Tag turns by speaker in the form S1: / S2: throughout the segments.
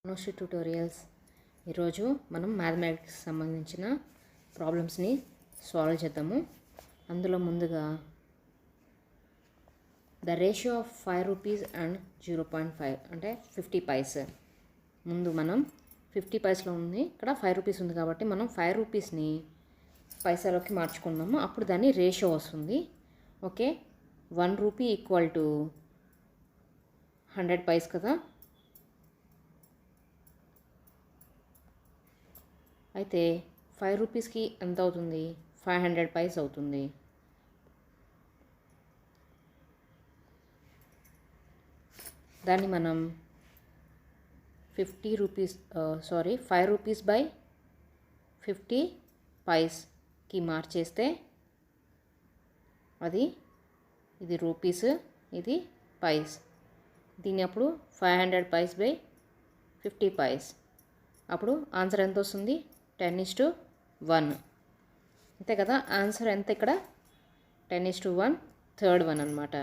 S1: నమస్తే ట్యూటోరియల్స్. ఈరోజు మనం మ్యాథమెటిక్స్ సంబంధించిన ప్రాబ్లమ్స్ని సాల్వ్ చేద్దాము. అందులో ముందుగా the ratio of 5 rupees and 0.5 అంటే 50 పైస్. ముందు మనం 50 పైస్లో ఉంది, ఇక్కడ 5 రూపీస్ ఉంది కాబట్టి మనం 5 రూపీస్ని పైసలోకి మార్చుకున్నాము. అప్పుడు దాని రేషియో వస్తుంది. Okay, 1 rupee equal to 100 paise కదా. అయితే 5 రూపీస్కి ఎంత అవుతుంది? 500 పైస్ అవుతుంది. దాన్ని మనం 5 రూపీస్ బై 50 పైస్కి మార్చేస్తే ఇది రూపీస్, ఇది పైస్. దీన్ని అప్పుడు 500 పైస్ బై 50 పైస్. అప్పుడు ఆన్సర్ ఎంత వస్తుంది? 10:1. అంతే కదా. ఆన్సర్ ఎంత ఇక్కడ? 10:1, థర్డ్ వన్ అనమాట.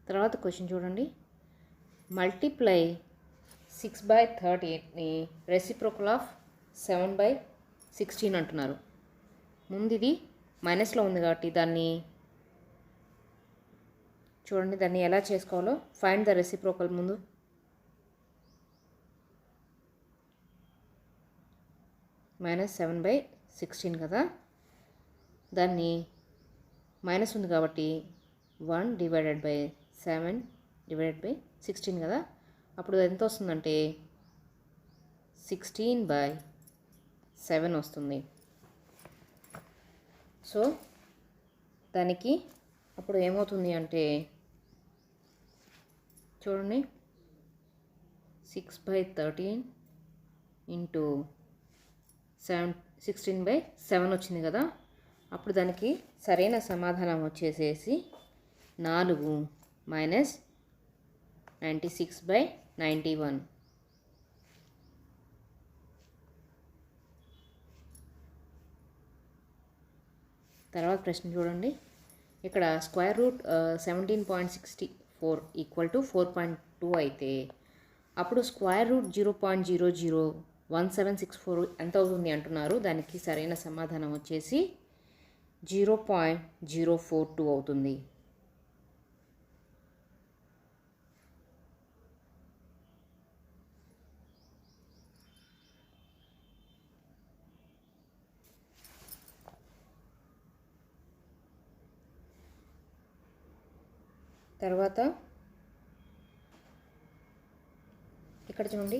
S1: తర్వాత క్వశ్చన్ చూడండి. మల్టిప్లై 6/38ని రెసిప్రోకల్ ఆఫ్ 7/16 అంటున్నారు. ముందు ఇది మైనస్లో ఉంది కాబట్టి దాన్ని చూడండి, దాన్ని ఎలా చేసుకోవాలో. Find the reciprocal. ముందు -7/16 కదా. దాన్ని మైనస్ ఉంది కాబట్టి 1/7/16 కదా. అప్పుడు ఎంత వస్తుందంటే 16/7 వస్తుంది. సో దానికి అప్పుడు ఏమవుతుంది అంటే చూడండి, 6/13 ఇంటూ 16/7 వచ్చింది కదా. అప్పుడు దానికి సరైన సమాధానం వచ్చేసేసి 4 మైనస్ 96/91. తర్వాత ప్రశ్న చూడండి. ఇక్కడ స్క్వేర్ రూట్ 17.64 ఈక్వల్ టు 4.2 అయితే అప్పుడు స్క్వేర్ రూట్ 0.001764 ఎంత అవుతుంది అంటున్నారు. దానికి సరైన సమాధానం వచ్చేసి 0.042 అవుతుంది. తర్వాత ఇక్కడ చూడండి,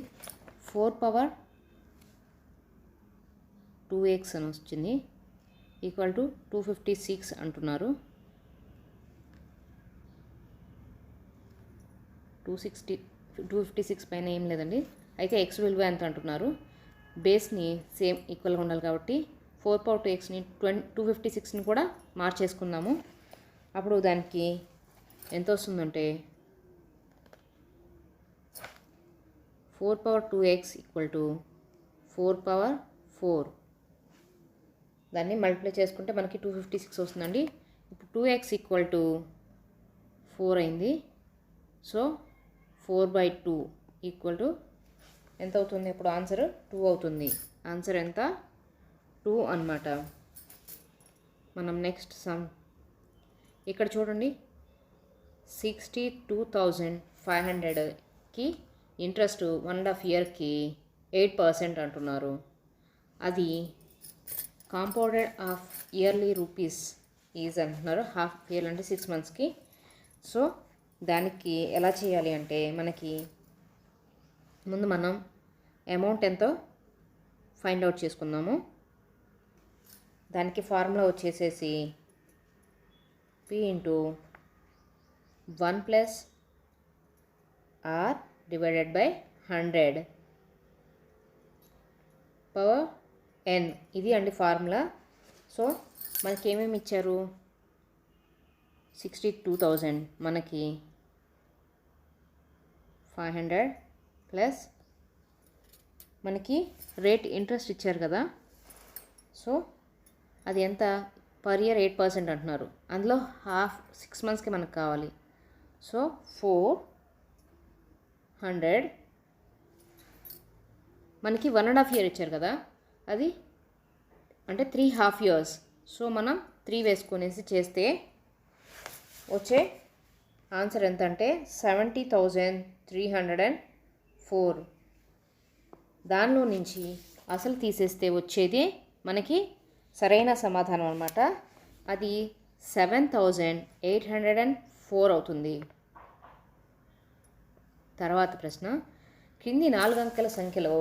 S1: 4/2x అని వచ్చింది ఈక్వల్ టు 256 అంటున్నారు. 256 పైన ఏం లేదండి. అయితే ఎక్స్ విలువ ఎంత అంటున్నారు. బేస్ని సేమ్ ఈక్వల్గా ఉండాలి కాబట్టి 4/2xని 256ని కూడా మార్చేసుకుందాము. అప్పుడు దానికి ఎంత వస్తుందంటే 4/2x ఈక్వల్ టు 4/4. దాన్ని మల్టిప్లై చేసుకుంటే మనకి 256 వస్తుందండి. ఇప్పుడు 2x ఈక్వల్ టు 4 అయింది. సో 4/2 ఈక్వల్ టు ఎంత అవుతుంది? ఇప్పుడు ఆన్సర్ 2 అవుతుంది. ఆన్సర్ ఎంత? 2 అన్నమాట. మనం నెక్స్ట్ సమ్ ఇక్కడ చూడండి, 62,500కి ఇంట్రెస్ట్ 1.5 ఇయర్కి 8% అంటున్నారు. అది compounded of yearly rupees is అంటున్నారు. హాఫ్ ఇయర్ అంటే 6 మంత్స్కి. సో దానికి ఎలా చేయాలి అంటే మనకి ముందు మనం అమౌంట్ ఎంతో ఫైండ్ అవుట్ చేసుకుందాము. దానికి ఫార్ములా వచ్చేసేసి P into 1 + R divided by 100 power n. ఇది అండి ఫార్ములా. సో మనకి ఏమేమి ఇచ్చారు? 62,000 మనకి 500 ప్లస్ మనకి రేట్ ఇంట్రెస్ట్ ఇచ్చారు కదా. సో అది ఎంత? పర్ ఇయర్ 8% అంటున్నారు. అందులో హాఫ్ 6 మంత్స్కి మనకు కావాలి. సో 400 మనకి 1.5 year ఇచ్చారు కదా, అది అంటే 3.5 years. సో మనం 3 వేసుకునేసి చేస్తే వచ్చే ఆన్సర్ ఎంత అంటే 70,304. దానిలో నుంచి అసలు తీసేస్తే వచ్చేది మనకి సరైన సమాధానం అన్నమాట. అది 7,804 అవుతుంది. తర్వాత ప్రశ్న, క్రింది 4 అంకెల సంఖ్యలో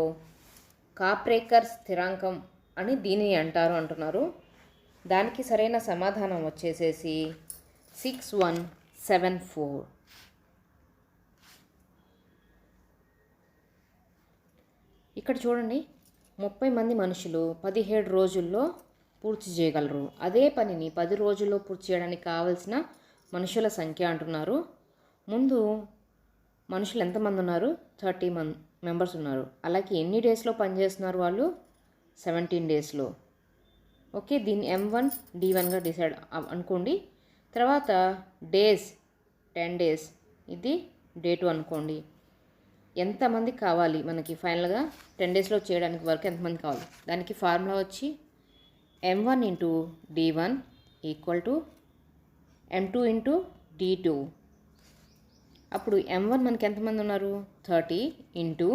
S1: కాప్రేకర్ స్థిరాంకం అని దీనిని అంటారు అంటున్నారు. దానికి సరైన సమాధానం వచ్చేసేసి 6174. ఇక్కడ చూడండి, 30 మంది మనుషులు 17 రోజుల్లో పూర్తి చేయగలరు. అదే పనిని 10 రోజుల్లో పూర్తి చేయడానికి కావలసిన మనుషుల సంఖ్య అంటున్నారు. ముందు మనుషులు ఎంతమంది ఉన్నారు? 30 మెంబర్స్ ఉన్నారు. అలాగే ఎన్ని డేస్లో పనిచేస్తున్నారు వాళ్ళు? 17 డేస్లో. ఓకే, దీన్ని M1 D1గా డిసైడ్ అనుకోండి. తర్వాత డేస్ 10 days, ఇది డే 2 అనుకోండి. ఎంతమంది కావాలి మనకి ఫైనల్గా 10 daysలో చేయడానికి వరకు ఎంతమంది కావాలి? దానికి ఫార్ములా వచ్చి M1 into D1 equal to M2 into D2. అప్పుడు M1 మనకి ఎంతమంది ఉన్నారు? 30 ఇంటూ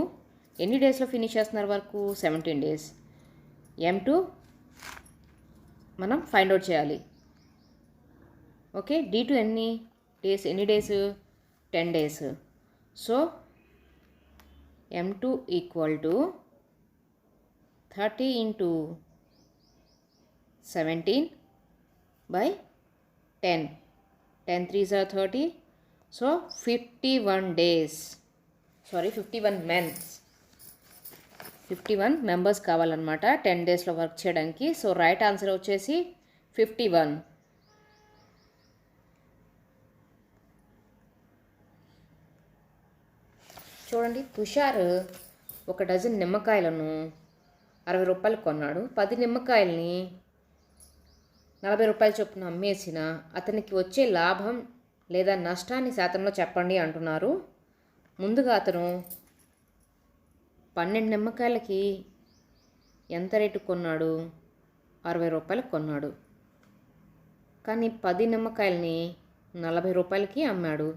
S1: ఎన్ని డేస్లో ఫినిష్ చేస్తున్నారు వరకు? 17 days. M2 మనం ఫైండ్ అవుట్ చేయాలి. ఓకే, D2 ఎన్ని days? 10 days. So M2 equal to 30 into 17 by 10. 10 3s are 30. So 51 days. 51 members కావాలన్నమాట 10 daysలో వర్క్ చేయడానికి. సో రైట్ ఆన్సర్ వచ్చేసి 51. చూడండి, తుషార్ 1 డజన్ నిమ్మకాయలను 60 రూపాయలు కొన్నాడు. 10 నిమ్మకాయలని 40 రూపాయల చొప్పున అమ్మేసిన అతనికి వచ్చే లాభం లేదా నష్టాన్ని శాతంలో చెప్పండి అంటున్నారు. ముందుగా అతను 12 నిమ్మకాయలకి ఎంత రేటు కొన్నాడు? 60 రూపాయలకు కొన్నాడు. కానీ 10 నిమ్మకాయలని 40 రూపాయలకి అమ్మాడు.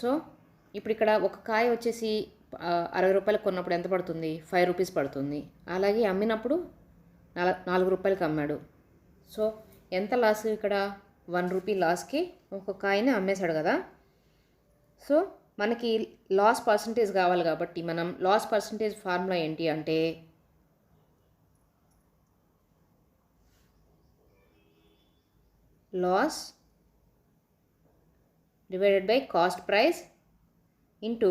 S1: సో ఇప్పుడు ఇక్కడ ఒక కాయ వచ్చేసి 60 రూపాయలకు కొన్నప్పుడు ఎంత పడుతుంది? 5 రూపీస్ పడుతుంది. అలాగే అమ్మినప్పుడు 4 రూపాయలకి అమ్మాడు. సో ఎంత లాస్? ఇక్కడ 1 రూపీ లాస్కి ఒక కాయని అమ్మేశాడు కదా. సో మనకి లాస్ పర్సంటేజ్ కావాలి కాబట్టి మనం లాస్ పర్సంటేజ్ ఫార్ములా ఏంటి అంటే loss divided by cost price into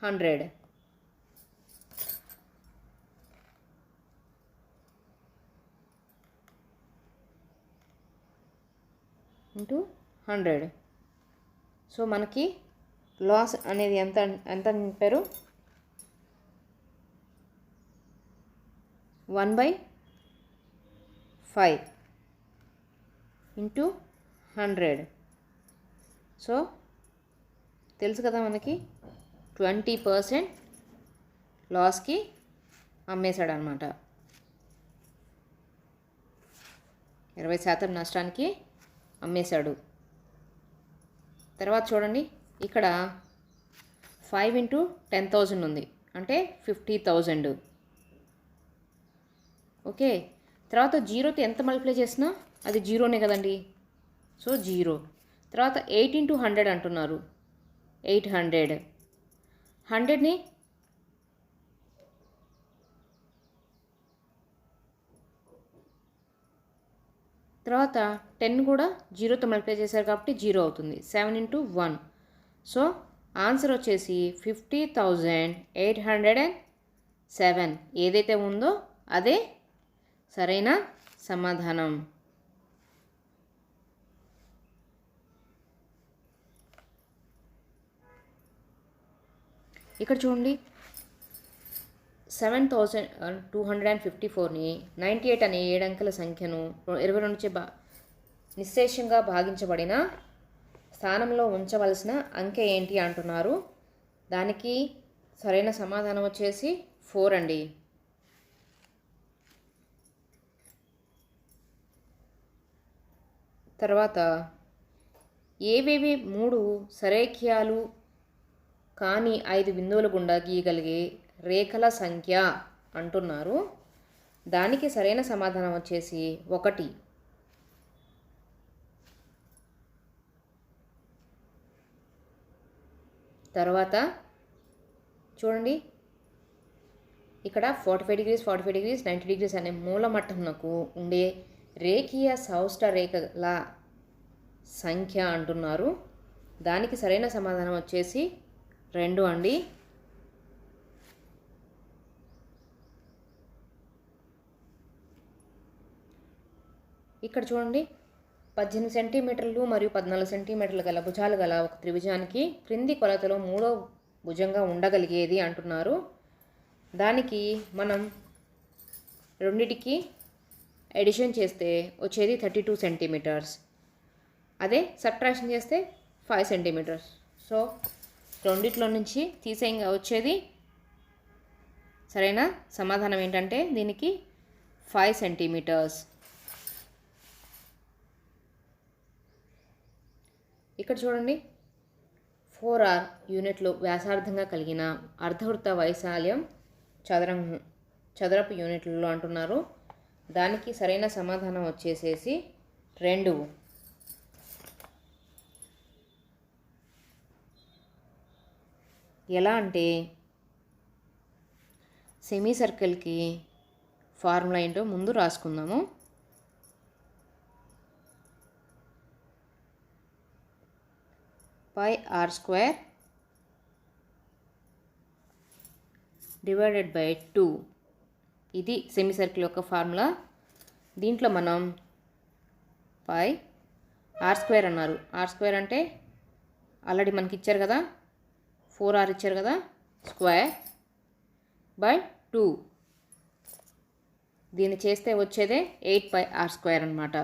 S1: 100. Into 100. So మనకి లాస్ అనేది ఎంత అంటారు? 1/5 ఇంటూ 100. సో తెలుసు కదా మనకి 20% లాస్కి అమ్మేశాడు అనమాట. 20% నష్టానికి అమ్మేశాడు. తర్వాత చూడండి, ఇక్కడ 5 ఇంటూ 10,000 ఉంది, అంటే 50,000. ఓకే, తర్వాత జీరోతో ఎంత మల్టిప్లై చేసినా అది జీరోనే కదండి. సో 0. తర్వాత 8 ఇంటూ 100 అంటున్నారు. 800. 100ని తర్వాత 10 కూడా జీరోతో మల్టిప్లై చేశారు కాబట్టి 0 అవుతుంది. 7 ఇంటూ 1. సో ఆన్సర్ వచ్చేసి 50,807. ఏదైతే ఉందో అదే సరైన సమాధానం. ఇక్కడ చూడండి, 7,254ని 98 అనే 7 అంకెల సంఖ్యను 22 నిశ్శేషంగా భాగించబడిన స్థానంలో ఉంచవలసిన అంకె ఏంటి అంటున్నారు. దానికి సరైన సమాధానం వచ్చేసి 4 అండి. తర్వాత ఏవేవి 3 సరేఖ్యాలు కానీ 5 బిందువుల గుండా గీయగలిగే రేఖల సంఖ్య అంటున్నారు. దానికి సరైన సమాధానం వచ్చేసి 1. తర్వాత చూడండి, ఇక్కడ 45 డిగ్రీస్ 45 డిగ్రీస్ 90 డిగ్రీస్ అనే మూలమట్టమునకు ఉండే రేఖీయ సౌష్ట రేఖల సంఖ్య అంటున్నారు. దానికి సరైన సమాధానం వచ్చేసి 2 అండి. ఇక్కడ చూడండి, 18 సెంటీమీటర్లు మరియు 14 సెంటీమీటర్లు గల భుజాలు గల ఒక త్రిభుజానికి క్రింది కొలతలో 3వ భుజంగా ఉండగలిగేది అంటున్నారు. దానికి మనం రెండిటికి ఎడిషన్ చేస్తే వచ్చేది 32 సెంటీమీటర్స్. అదే సబ్ట్రాక్షన్ చేస్తే 5 సెంటీమీటర్స్. సో రెండిట్లో నుంచి తీసేయంగా వచ్చేది సరైన సమాధానం ఏంటంటే దీనికి 5 సెంటీమీటర్స్. ఇక్కడ చూడండి, 4r యూనిట్లు వ్యాసార్థంగా కలిగిన అర్ధవృత్త వైశాల్యం చదరపు యూనిట్లలో అంటున్నారు. దానికి సరైన సమాధానం వచ్చేసేసి 2. ఎలా అంటే సెమీ సర్కిల్కి ఫార్ములా ఏంటో ముందు రాసుకుందాము. పై r స్క్వేర్ డివైడెడ్ బై 2. ఇది సెమీ సర్కిల్ యొక్క ఫార్ములా. దీంట్లో మనం పై r స్క్వేర్ అన్నారు. r స్క్వేర్ అంటే ఆల్రెడీ మనకి ఇచ్చారు కదా, 4r ఇచ్చారు కదా, స్క్వేర్ బై 2. దీన్ని చేస్తే వచ్చేదే 8πr స్క్వేర్ అన్నమాట.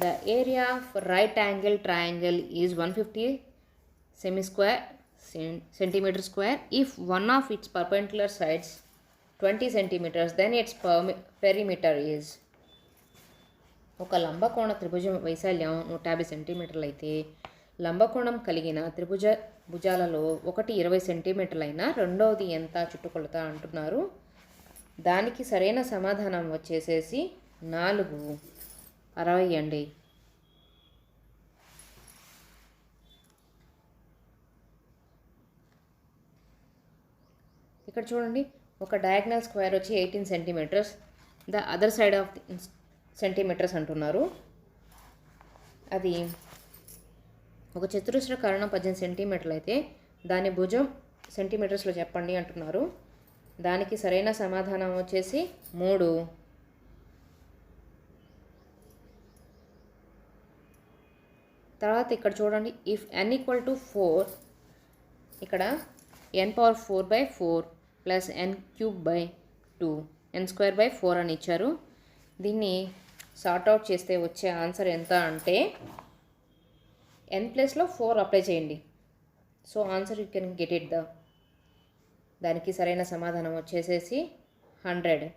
S1: The area of right angle triangle is 150 centimeter square. If one of its perpendicular sides 20 centimeters, then its perimeter is. ఒక లంబకోణ త్రిభుజం వైశాల్యం 150 సెంటీమీటర్లు అయితే లంబకోణం కలిగిన త్రిభుజ భుజాలలో ఒకటి 20 సెంటీమీటర్లు అయినా రెండవది ఎంత చుట్టుకొలత అంటున్నారు. దానికి సరైన సమాధానం వచ్చేసేసి 4/60 అండి. ఇక్కడ చూడండి, ఒక డయాగ్నల్ స్క్వేర్ వచ్చి 18 centimetres, the other side of centimetres అంటున్నారు. అది ఒక చతురస్ర కర్ణం 18 సెంటీమీటర్లు అయితే దాని భుజం సెంటీమీటర్స్లో చెప్పండి అంటున్నారు. దానికి సరైన సమాధానం వచ్చేసి 3. తర్వాత ఇక్కడ చూడండి, ఇఫ్ n = 4, ఇక్కడ n⁴/4 ప్లస్ n³/2 n²/4 అని ఇచ్చారు. దీన్ని సార్ట్అవుట్ చేస్తే వచ్చే ఆన్సర్ ఎంత అంటే n ప్లస్లో 4 అప్లై చేయండి. So answer you can get it. దానికి సరైన సమాధానం వచ్చేసేసి 100.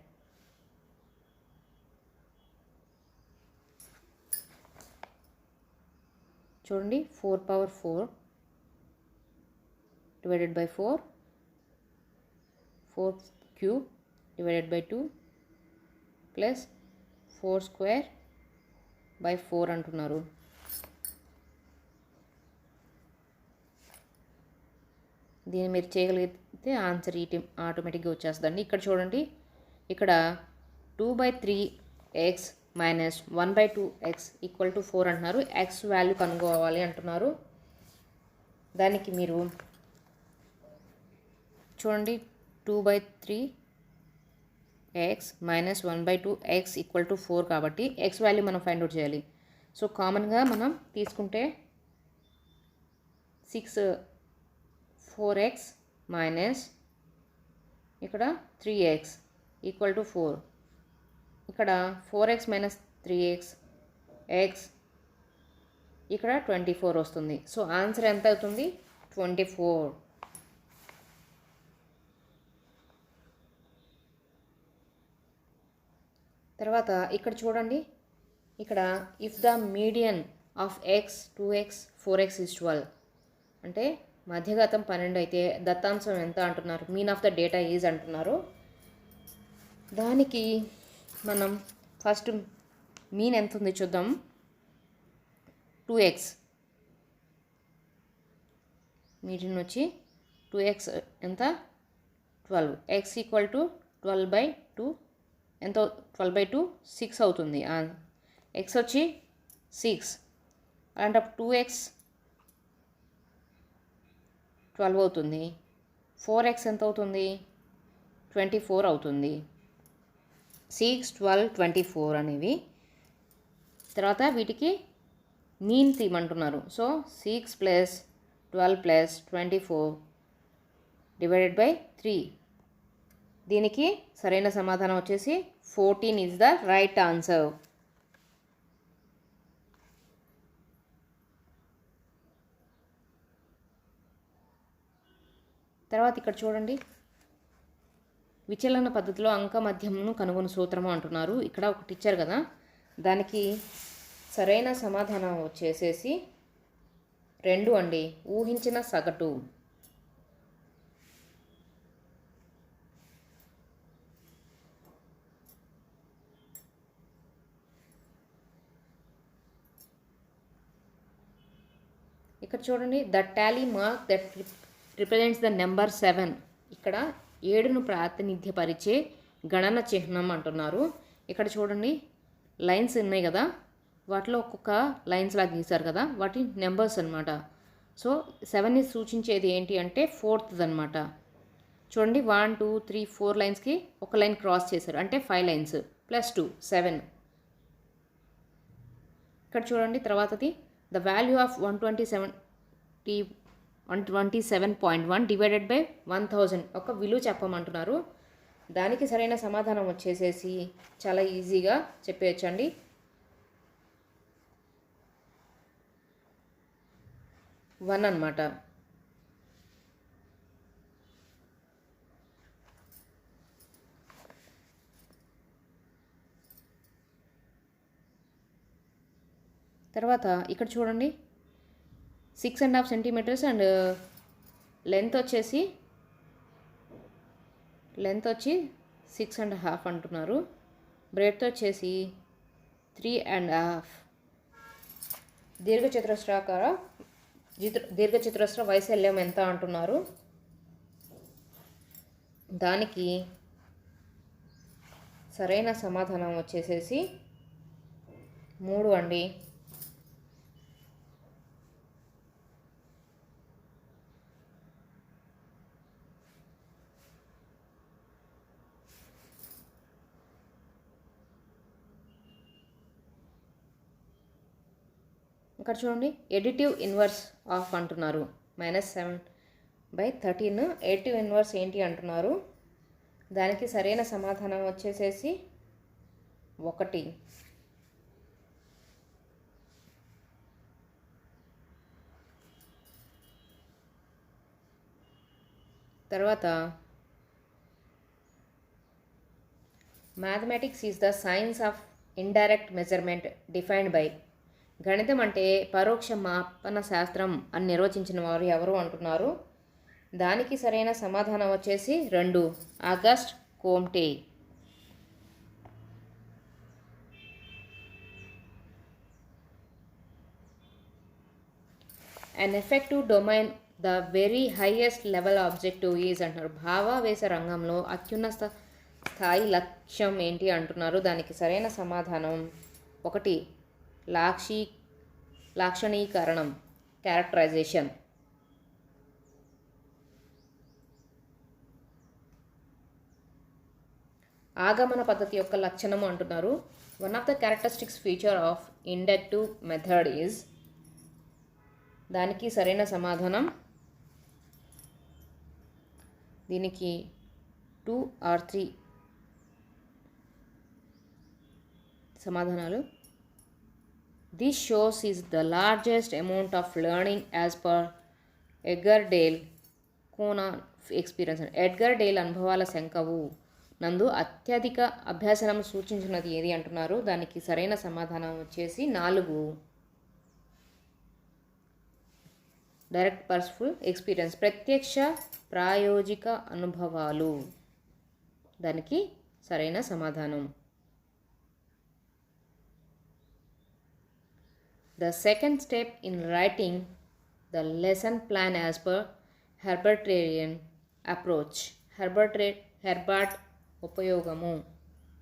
S1: చూడండి, 4/4 divided by 4, 4³ divided by 2 plus 4²/4 అంటున్నారు. దీన్ని మీరు చేయగలిగితే ఆన్సర్ ఆటోమేటిక్గా వచ్చేస్తుందండి. ఇక్కడ చూడండి, ఇక్కడ 2/3x మైనస్ 1/2x = 4 అంటున్నారు. x వాల్యూ కనుక్కోవాలి అంటున్నారు. దానికి మీరు చూడండి, 2/3x మైనస్ 1/2x = 4 కాబట్టి x వాల్యూ మనం ఫైండ్ అవుట్ చేయాలి. సో కామన్గా మనం తీసుకుంటే 4x మైనస్ ఇక్కడ 3x = 4 ఇక్కడ 4x మైనస్ 3x ఎక్స్ ఇక్కడ 24 వస్తుంది. సో ఆన్సర్ ఎంత అవుతుంది? 24. తర్వాత ఇక్కడ చూడండి, ఇక్కడ if the median of X 2x 4x is 12 అంటే మధ్యగతం 12 అయితే దత్తాంశం ఎంత అంటున్నారు? Mean of the data is అంటున్నారు. దానికి మనం ఫస్ట్ మీన్ ఎంత ఉంది చూద్దాం. 2x మీడియన్ వచ్చి 2x ఎంత? 12. x ఈక్వల్ టు 12/2 ఎంత? 12/2 6 అవుతుంది. x వచ్చి 6 అలాంటప్పుడు 2x 12 అవుతుంది. 4x ఎంత అవుతుంది? 24 అవుతుంది. 6, 12, 24 అనేవి. తర్వాత వీటికి మీన్ తీయమంటున్నారు. So 6 + 12 + 24 divided by 3. దీనికి సరైన సమాధానం వచ్చేసి 14 ఈజ్ ద రైట్ ఆన్సర్. తర్వాత ఇక్కడ చూడండి, విచలన పద్ధతిలో అంక మధ్యమును కనుగొని సూత్రము అంటున్నారు. ఇక్కడ ఒకటి ఇచ్చారు కదా, దానికి సరైన సమాధానం వచ్చేసేసి 2 అండి. ఊహించిన సగటు. ఇక్కడ చూడండి, the Tally mark that represents the number 7. ఇక్కడ 7ను ప్రాతినిధ్యపరిచే గణన చిహ్నం అంటున్నారు. ఇక్కడ చూడండి, లైన్స్ ఉన్నాయి కదా, వాటిలో ఒక్కొక్క లైన్స్ లాగా గీశారు కదా, వాటి నెంబర్స్ అనమాట. సో 7ని సూచించేది ఏంటి అంటే 4th అనమాట. చూడండి, 1 2 3 4 లైన్స్కి ఒక లైన్ క్రాస్ చేశారు అంటే 5 లైన్స్ +2 7. ఇక్కడ చూడండి, తర్వాతది the value of 127.1 divided by 1000 ఒక విలువ చెప్పమంటున్నారు. దానికి సరైన సమాధానం వచ్చేసేసి చాలా ఈజీగా చెప్పేయచ్చండి. 1 అన్నమాట. తర్వాత ఇక్కడ చూడండి, 6.5 సెంటీమీటర్స్ అండ్ లెంత్ వచ్చి 6.5 అంటున్నారు. బ్రెడ్త్ వచ్చేసి 3.5. దీర్ఘచతురస్ర వైశాల్యం ఎంత అంటున్నారు. దానికి సరైన సమాధానం వచ్చేసేసి 3 అండి. ఇక్కడ చూడండి, ఎడిటివ్ ఇన్వర్స్ ఆఫ్ అంటున్నారు. -7/13. ఎడిటివ్ ఇన్వర్స్ ఏంటి అంటున్నారు. దానికి సరైన సమాధానం వచ్చేసేసి 1. తర్వాత mathematics is the science of indirect measurement defined by. గణితం అంటే పరోక్ష మాపన శాస్త్రం అని నిర్వచించిన వారు ఎవరు అంటున్నారు. దానికి సరైన సమాధానం వచ్చేసి 2 August కోమ్టే. An effective domain the very highest level objective is అంటున్నారు. భావావేశ రంగంలో అత్యున్నత స్థాయి లక్ష్యం ఏంటి అంటున్నారు. దానికి సరైన సమాధానం 1 లాక్షణీకరణం, క్యారెక్టరైజేషన్. ఆగమన పద్ధతి యొక్క లక్షణము అంటున్నారు. One of the characteristics feature of inductive method is. దానికి సరైన సమాధానం దీనికి 2 or 3. సమాధానాలు. This shows is the largest amount of learning as per Edgar Dale cone of experience. Edgar Dale అనుభవాల శంకవు నందు అత్యధిక అభ్యాసనం సూచించినది ఏది అంటున్నారు. దానికి సరైన సమాధానం వచ్చేసి 4 డైరెక్ట్ పర్సనల్ ఎక్స్పీరియన్స్, ప్రత్యక్ష ప్రాయోజిక అనుభవాలు. దానికి సరైన సమాధానం. The second step in writing the lesson plan as per Herbartian approach. Herbart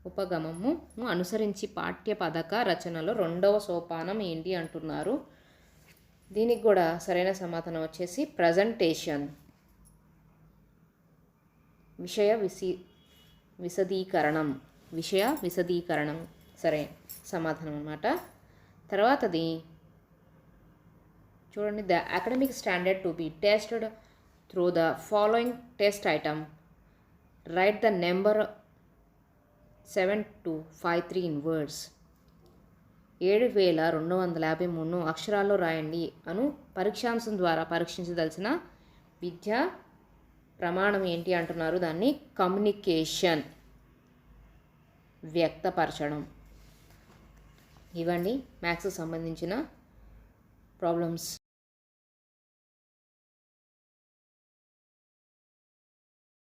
S1: ఉపగమము అనుసరించి పాఠ్య పథక రచనలో 2వ సోపానం ఏంటి అంటున్నారు. దీనికి కూడా సరైన సమాధానం వచ్చేసి ప్రజెంటేషన్, విషయ విశదీకరణం సరైన సమాధానం అన్నమాట. తర్వాతది చూడండి, the academic standard to be tested through the following test item. Right the number 7253 in words. 7253 అక్షరాల్లో రాయండి అను పరీక్షాంశం ద్వారా పరీక్షించదలసిన విద్యా ప్రమాణం ఏంటి అంటున్నారు. దాన్ని కమ్యూనికేషన్, వ్యక్తపరచడం. ఇవ్వండి మ్యాథ్స్కి సంబంధించిన ప్రాబ్లమ్స్.